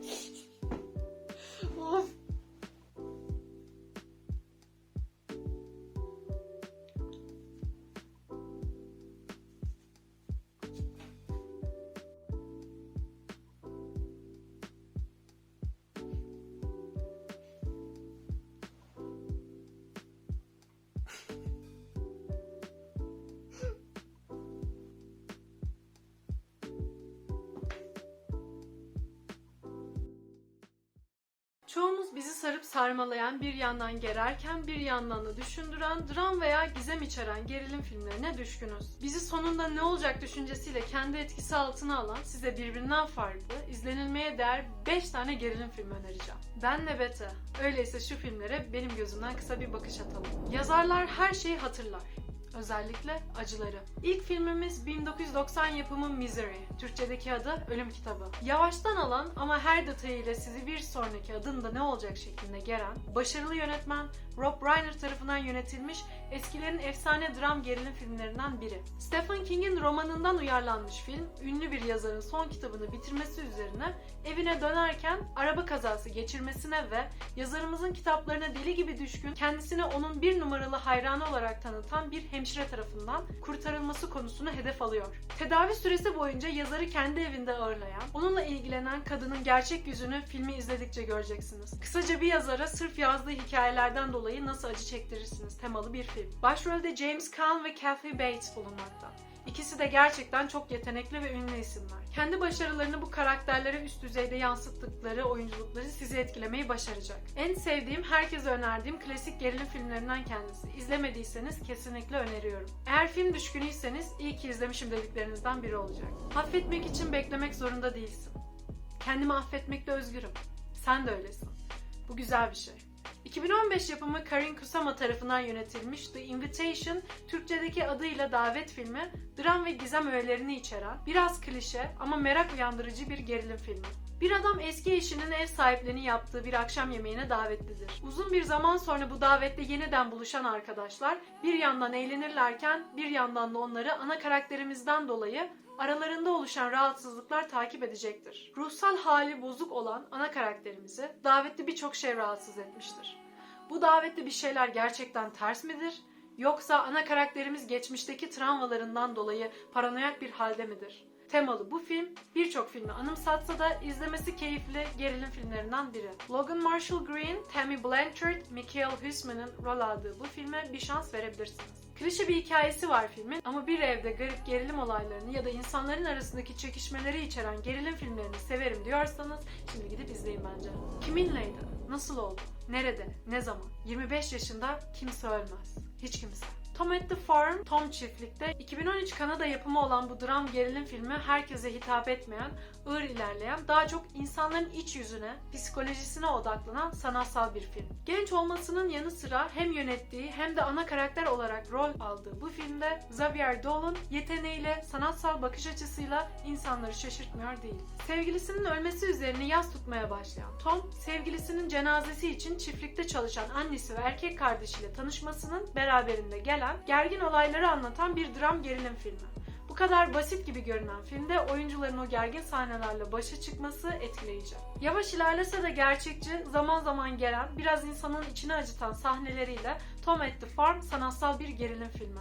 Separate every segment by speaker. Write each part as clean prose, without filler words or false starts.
Speaker 1: Of. Çoğumuz bizi sarıp sarmalayan, bir yandan gererken bir yandan da düşündüren, dram veya gizem içeren gerilim filmlerine düşkünüz. Bizi sonunda ne olacak düşüncesiyle kendi etkisi altına alan, size birbirinden farklı, izlenilmeye değer 5 tane gerilim filmi önereceğim. Ben Nebete. Öyleyse şu filmlere benim gözümden kısa bir bakış atalım. Yazarlar her şeyi hatırlar. Özellikle acıları. İlk filmimiz 1990 yapımı Misery. Türkçedeki adı Ölüm Kitabı. Yavaştan alan ama her detayıyla sizi bir sonraki adımda ne olacak şeklinde geren, başarılı yönetmen Rob Reiner tarafından yönetilmiş eskilerin efsane dram gerilim filmlerinden biri. Stephen King'in romanından uyarlanmış film, ünlü bir yazarın son kitabını bitirmesi üzerine evine dönerken araba kazası geçirmesine ve yazarımızın kitaplarına deli gibi düşkün, kendisine onun bir numaralı hayranı olarak tanıtan bir hemşire tarafından kurtarılması konusunu hedef alıyor. Tedavi süresi boyunca yazarı kendi evinde ağırlayan, onunla ilgilenen kadının gerçek yüzünü filmi izledikçe göreceksiniz. Kısaca bir yazara sırf yazdığı hikayelerden dolayı nasıl acı çektirirsiniz temalı bir film. Başrolde James Caan ve Kathy Bates bulunmakta. İkisi de gerçekten çok yetenekli ve ünlü isimler. Kendi başarılarını bu karakterlere üst düzeyde yansıttıkları oyunculukları sizi etkilemeyi başaracak. En sevdiğim, herkese önerdiğim klasik gerilim filmlerinden kendisi. İzlemediyseniz kesinlikle öneriyorum. Eğer film düşkünüyseniz iyi ki izlemişim dediklerinizden biri olacak. Affetmek için beklemek zorunda değilsin. Kendimi affetmekte özgürüm. Sen de öylesin. Bu güzel bir şey. 2015 yapımı Karin Kusama tarafından yönetilmiş The Invitation, Türkçedeki adıyla Davet filmi, dram ve gizem öğelerini içeren, biraz klişe ama merak uyandırıcı bir gerilim filmi. Bir adam eski eşinin ev sahipliğini yaptığı bir akşam yemeğine davetlidir. Uzun bir zaman sonra bu davette yeniden buluşan arkadaşlar bir yandan eğlenirlerken bir yandan da onları ana karakterimizden dolayı aralarında oluşan rahatsızlıklar takip edecektir. Ruhsal hali bozuk olan ana karakterimizi davette birçok şey rahatsız etmiştir. Bu davette bir şeyler gerçekten ters midir? Yoksa ana karakterimiz geçmişteki travmalarından dolayı paranoyak bir halde midir? Temalı bu film birçok filmi anımsatsa da izlemesi keyifli gerilim filmlerinden biri. Logan Marshall Green, Tammy Blanchard, Michael Huisman'ın rol aldığı bu filme bir şans verebilirsiniz. Klişe bir hikayesi var filmin ama bir evde garip gerilim olaylarını ya da insanların arasındaki çekişmeleri içeren gerilim filmlerini severim diyorsanız şimdi gidip izleyin bence. Kiminleydi? Nasıl oldu? Nerede? Ne zaman? 25 yaşında kimse ölmez. Hiç kimse. Tom at the Farm, Tom Çiftlik'te 2013 Kanada yapımı olan bu dram gerilim filmi herkese hitap etmeyen, ağır ilerleyen, daha çok insanların iç yüzüne, psikolojisine odaklanan sanatsal bir film. Genç olmasının yanı sıra hem yönettiği hem de ana karakter olarak rol aldığı bu filmde Xavier Dolan yeteneğiyle, sanatsal bakış açısıyla insanları şaşırtmıyor değil. Sevgilisinin ölmesi üzerine yas tutmaya başlayan Tom, sevgilisinin cenazesi için çiftlikte çalışan annesi ve erkek kardeşiyle tanışmasının beraberinde gelen gergin olayları anlatan bir dram gerilim filmi. Bu kadar basit gibi görünen filmde oyuncuların o gergin sahnelerle başa çıkması etkileyici. Yavaş ilerlese de gerçekçi, zaman zaman gelen, biraz insanın içini acıtan sahneleriyle Tom at the Farm sanatsal bir gerilim filmi.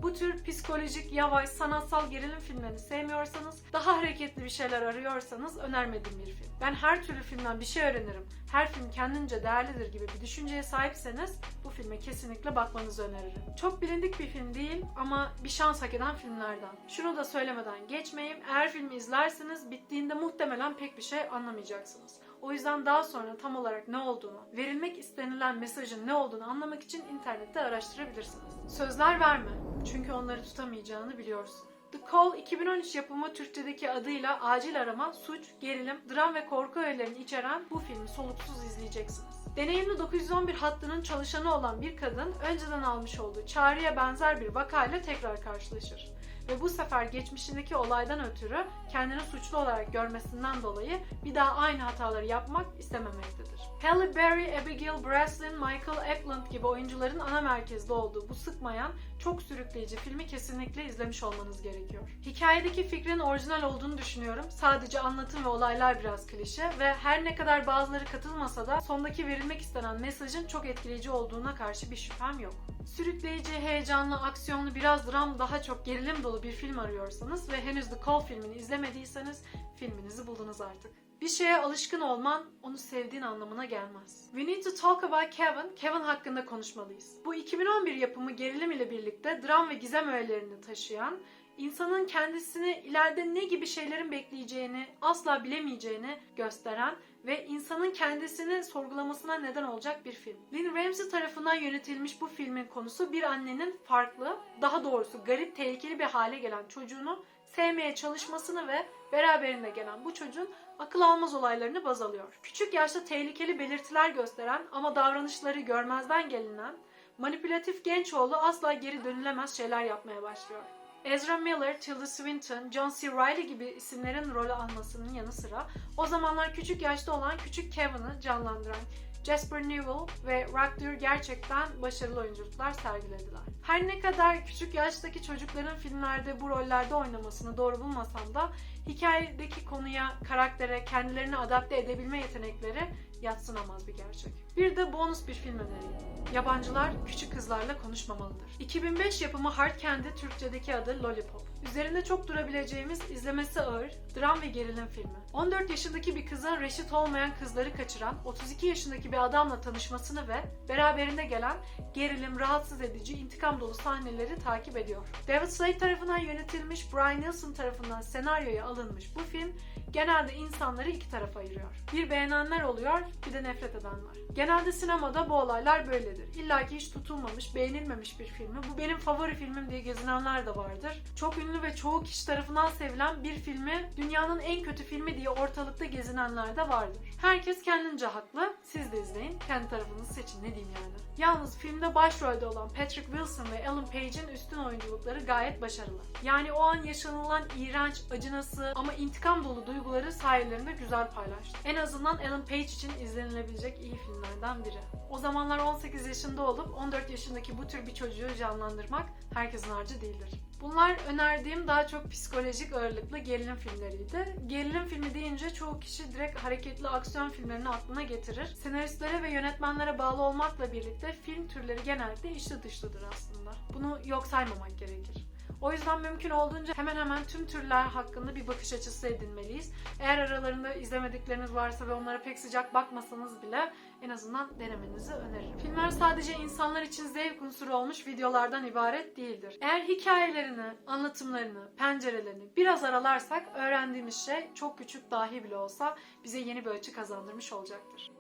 Speaker 1: Bu tür psikolojik, yavaş, sanatsal gerilim filmlerini sevmiyorsanız, daha hareketli bir şeyler arıyorsanız önermediğim bir film. Ben her türlü filmden bir şey öğrenirim, her film kendince değerlidir gibi bir düşünceye sahipseniz bu filme kesinlikle bakmanızı öneririm. Çok bilindik bir film değil ama bir şans hak eden filmlerden. Şunu da söylemeden geçmeyeyim, eğer filmi izlerseniz bittiğinde muhtemelen pek bir şey anlamayacaksınız. O yüzden daha sonra tam olarak ne olduğunu, verilmek istenilen mesajın ne olduğunu anlamak için internette araştırabilirsiniz. Sözler verme, çünkü onları tutamayacağını biliyorsun. The Call 2013 yapımı Türkçedeki adıyla acil arama, suç, gerilim, dram ve korku öğelerini içeren bu filmi soluksuz izleyeceksiniz. Deneyimli 911 hattının çalışanı olan bir kadın önceden almış olduğu çağrıya benzer bir vakayla tekrar karşılaşır. Ve bu sefer geçmişindeki olaydan ötürü kendini suçlu olarak görmesinden dolayı bir daha aynı hataları yapmak istememektedir. Halle Berry, Abigail Breslin, Michael Eklund gibi oyuncuların ana merkezde olduğu bu sıkmayan, çok sürükleyici filmi kesinlikle izlemiş olmanız gerekiyor. Hikayedeki fikrin orijinal olduğunu düşünüyorum. Sadece anlatım ve olaylar biraz klişe ve her ne kadar bazıları katılmasa da sondaki verilmek istenen mesajın çok etkileyici olduğuna karşı bir şüphem yok. Sürükleyici, heyecanlı, aksiyonlu, biraz dram, daha çok gerilim dolu bir film arıyorsanız ve henüz The Call filmini izlemediyseniz filminizi buldunuz artık. Bir şeye alışkın olman, onu sevdiğin anlamına gelmez. We need to talk about Kevin. Kevin hakkında konuşmalıyız. Bu 2011 yapımı gerilim ile birlikte dram ve gizem öğelerini taşıyan, insanın kendisini ileride ne gibi şeylerin bekleyeceğini, asla bilemeyeceğini gösteren ve insanın kendisini sorgulamasına neden olacak bir film. Lynn Ramsey tarafından yönetilmiş bu filmin konusu bir annenin farklı, daha doğrusu garip, tehlikeli bir hale gelen çocuğunu sevmeye çalışmasını ve beraberinde gelen bu çocuğun akıl almaz olaylarını baz alıyor. Küçük yaşta tehlikeli belirtiler gösteren ama davranışları görmezden gelinen, manipülatif genç oğlu asla geri dönülemez şeyler yapmaya başlıyor. Ezra Miller, Tilda Swinton, John C. Reilly gibi isimlerin rol almasının yanı sıra o zamanlar küçük yaşta olan küçük Kevin'i canlandıran Jasper Newell ve Rutger gerçekten başarılı oyunculuklar sergilediler. Her ne kadar küçük yaştaki çocukların filmlerde bu rollerde oynamasını doğru bulmasam da hikayedeki konuya, karaktere, kendilerini adapte edebilme yetenekleri yadsınamaz bir gerçek. Bir de bonus bir film önereyim. Yabancılar küçük kızlarla konuşmamalıdır. 2005 yapımı Hard Candy, Türkçedeki adı Lollipop. Üzerinde çok durabileceğimiz, izlemesi ağır, dram ve gerilim filmi. 14 yaşındaki bir kızın reşit olmayan kızları kaçıran, 32 yaşındaki bir adamla tanışmasını ve beraberinde gelen gerilim, rahatsız edici, intikam dolu sahneleri takip ediyor. David Slade tarafından yönetilmiş, Brian Nielsen tarafından senaryoya alınmış bu film genelde insanları iki tarafa ayırıyor. Bir beğenenler oluyor, bir de nefret edenler. Genelde sinemada bu olaylar böyledir. İlla ki hiç tutulmamış, beğenilmemiş bir filmi, bu benim favori filmim diye gezinenler de vardır. Çok ünlü ve çoğu kişi tarafından sevilen bir filmi dünyanın en kötü filmi diye ortalıkta gezinenler de vardır. Herkes kendince haklı, siz de izleyin, kendi tarafınızı seçin, ne diyeyim yani. Yalnız filmde başrolde olan Patrick Wilson ve Ellen Page'in üstün oyunculukları gayet başarılı. Yani o an yaşanılan iğrenç, acınası ama intikam dolu duyguları sayelerinde güzel paylaştı. En azından Ellen Page için izlenilebilecek iyi filmlerden biri. O zamanlar 18 yaşında olup 14 yaşındaki bu tür bir çocuğu canlandırmak herkesin harcı değildir. Bunlar önerdiğim daha çok psikolojik ağırlıklı gerilim filmleriydi. Gerilim filmi deyince çoğu kişi direkt hareketli aksiyon filmlerini aklına getirir. Senaristlere ve yönetmenlere bağlı olmakla birlikte film türleri genellikle içli dışlıdır aslında. Bunu yok saymamak gerekir. O yüzden mümkün olduğunca hemen hemen tüm türler hakkında bir bakış açısı edinmeliyiz. Eğer aralarında izlemedikleriniz varsa ve onlara pek sıcak bakmasanız bile en azından denemenizi öneririm. Filmler sadece insanlar için zevk unsuru olmuş videolardan ibaret değildir. Eğer hikayelerini, anlatımlarını, pencerelerini biraz aralarsak öğrendiğimiz şey çok küçük dahi bile olsa bize yeni bir açı kazandırmış olacaktır.